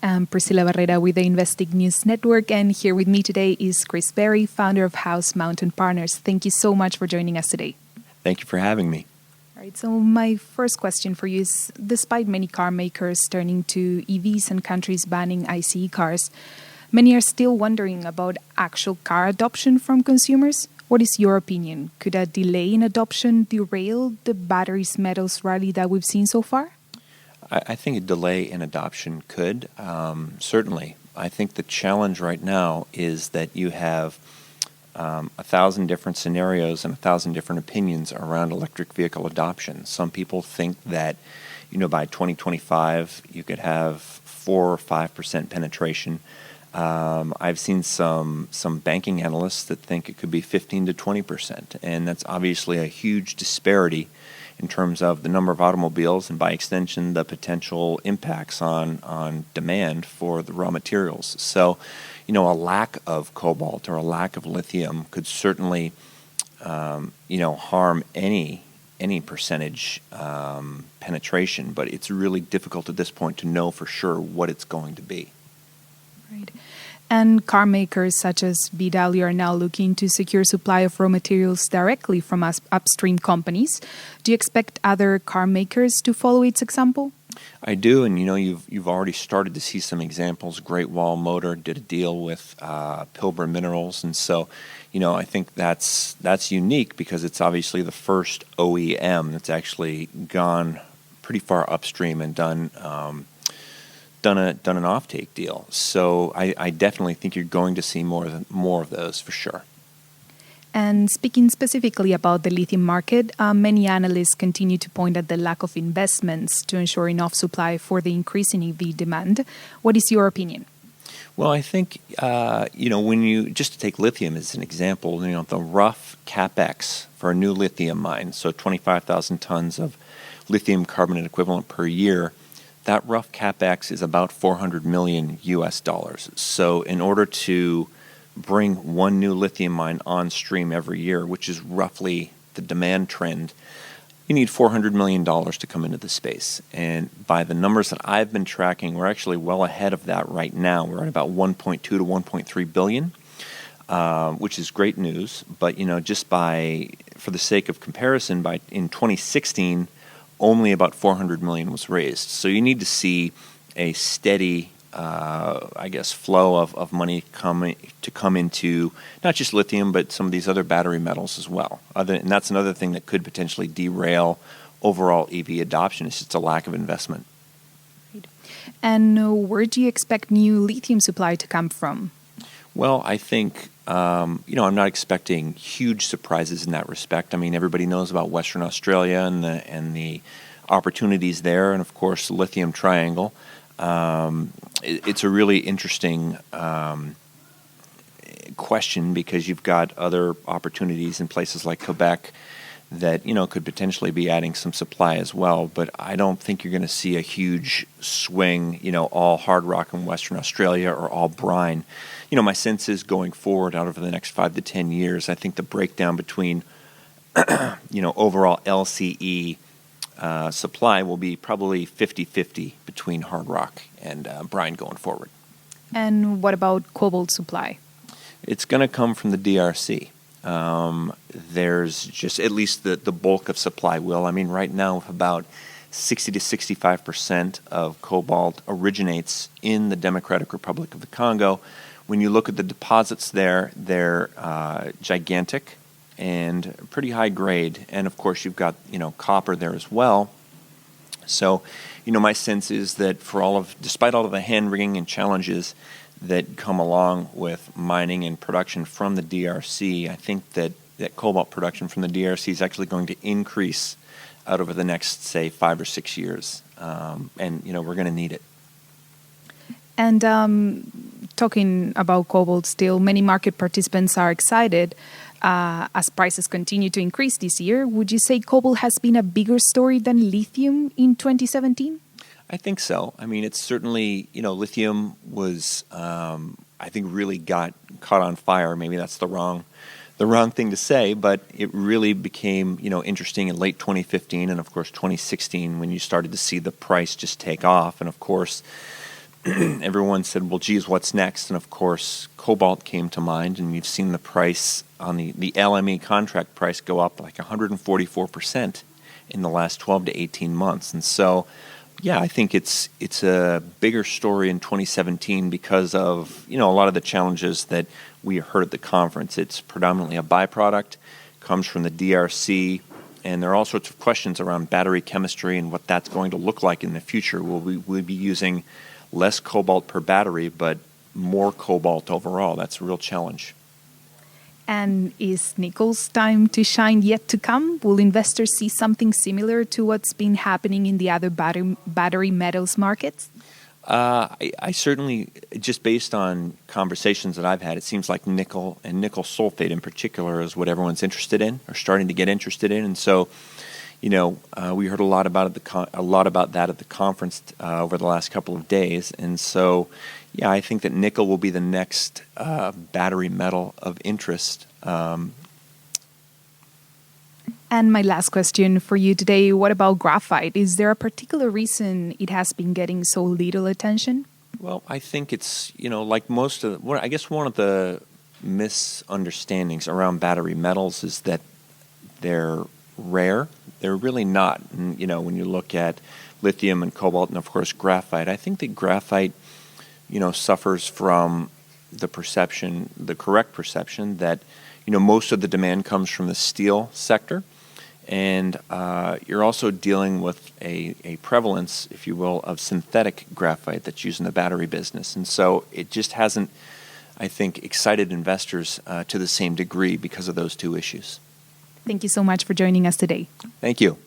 I'm Priscilla Barrera with the Investing News Network, and here with me today is Chris Berry, founder of House Mountain Partners. Thank you so much for joining us today. Thank you for having me. All right, so my first question for you is, despite many car makers turning to EVs and countries banning ICE cars, many are still wondering about actual car adoption from consumers. What is your opinion? Could a delay in adoption derail the batteries metals rally that we've seen so far? I think a delay in adoption could, certainly. I think the challenge right now is that you have 1,000 different scenarios and 1,000 different opinions around electric vehicle adoption. Some people think that, by 2025 you could have 4 or 5% penetration. I've seen some banking analysts that think it could be 15 to 20%, and that's obviously a huge disparity in terms of the number of automobiles and, by extension, the potential impacts on demand for the raw materials. So, a lack of cobalt or a lack of lithium could certainly, harm any percentage penetration, but it's really difficult at this point to know for sure what it's going to be. Right. And car makers such as VW are now looking to secure supply of raw materials directly from upstream companies. Do you expect other car makers to follow its example? I do, and you've already started to see some examples. Great Wall Motor did a deal with Pilbara Minerals, and so I think that's unique because it's obviously the first OEM that's actually gone pretty far upstream and done an offtake deal. So I definitely think you're going to see more of those for sure. And speaking specifically about the lithium market, many analysts continue to point at the lack of investments to ensure enough supply for the increasing EV demand. What is your opinion? Well, I think, when you, just to take lithium as an example, the rough CapEx for a new lithium mine, so 25,000 tons of lithium carbonate equivalent per year, that rough CapEx is about $400 million US. So in order to bring one new lithium mine on stream every year, which is roughly the demand trend, you need $400 million to come into the space. And by the numbers that I've been tracking, we're actually well ahead of that right now. We're at about 1.2 to 1.3 billion, which is great news. But, just for the sake of comparison, in 2016, only about 400 million was raised. So you need to see a steady, flow of money come into not just lithium, but some of these other battery metals as well. And that's another thing that could potentially derail overall EV adoption. It's just a lack of investment. And where do you expect new lithium supply to come from? Well, I think, I'm not expecting huge surprises in that respect. I mean, everybody knows about Western Australia and the opportunities there, and of course, the Lithium Triangle. It's a really interesting question because you've got other opportunities in places like Quebec that, could potentially be adding some supply as well. But I don't think you're going to see a huge swing, all hard rock in Western Australia or all brine. My sense is going forward out over the next 5 to 10 years, I think the breakdown between, overall LCE supply will be probably 50-50 between hard rock and brine going forward. And what about cobalt supply? It's going to come from the DRC. There's just at least the bulk of supply will. I mean, right now, about 60 to 65% of cobalt originates in the Democratic Republic of the Congo. When you look at the deposits there, they're gigantic and pretty high grade. And of course, you've got, copper there as well. So, my sense is that despite all of the hand-wringing and challenges that come along with mining and production from the DRC, I think that cobalt production from the DRC is actually going to increase out over the next, say, 5 or 6 years. And, we're going to need it. And talking about cobalt still, many market participants are excited as prices continue to increase this year. Would you say cobalt has been a bigger story than lithium in 2017? I think so. I mean, it's certainly, lithium was, I think, really got caught on fire. Maybe that's the wrong thing to say, but it really became, interesting in late 2015 and, of course, 2016 when you started to see the price just take off. And, of course, everyone said, well, geez, what's next? And of course, Cobalt came to mind, and you've seen the price on the LME contract price go up like 144% in the last 12 to 18 months. And so, yeah, I think it's a bigger story in 2017 because of, a lot of the challenges that we heard at the conference. It's predominantly a byproduct, comes from the DRC, and there are all sorts of questions around battery chemistry and what that's going to look like in the future. Will we be using less cobalt per battery, but more cobalt overall? That's a real challenge. And is nickel's time to shine yet to come? Will investors see something similar to what's been happening in the other battery metals markets? I certainly, just based on conversations that I've had, it seems like nickel and nickel sulfate in particular is what everyone's interested in, or starting to get interested in. And so, we heard a lot about that at the conference over the last couple of days. And so, yeah, I think that nickel will be the next battery metal of interest. And my last question for you today, what about graphite? Is there a particular reason it has been getting so little attention? Well, I think it's, like most of I guess one of the misunderstandings around battery metals is that they're rare. They're really not. And, when you look at lithium and cobalt and, of course, graphite, I think that graphite, suffers from the correct perception that, most of the demand comes from the steel sector. And you're also dealing with a prevalence, if you will, of synthetic graphite that's used in the battery business. And so it just hasn't, I think, excited investors to the same degree because of those two issues. Thank you so much for joining us today. Thank you.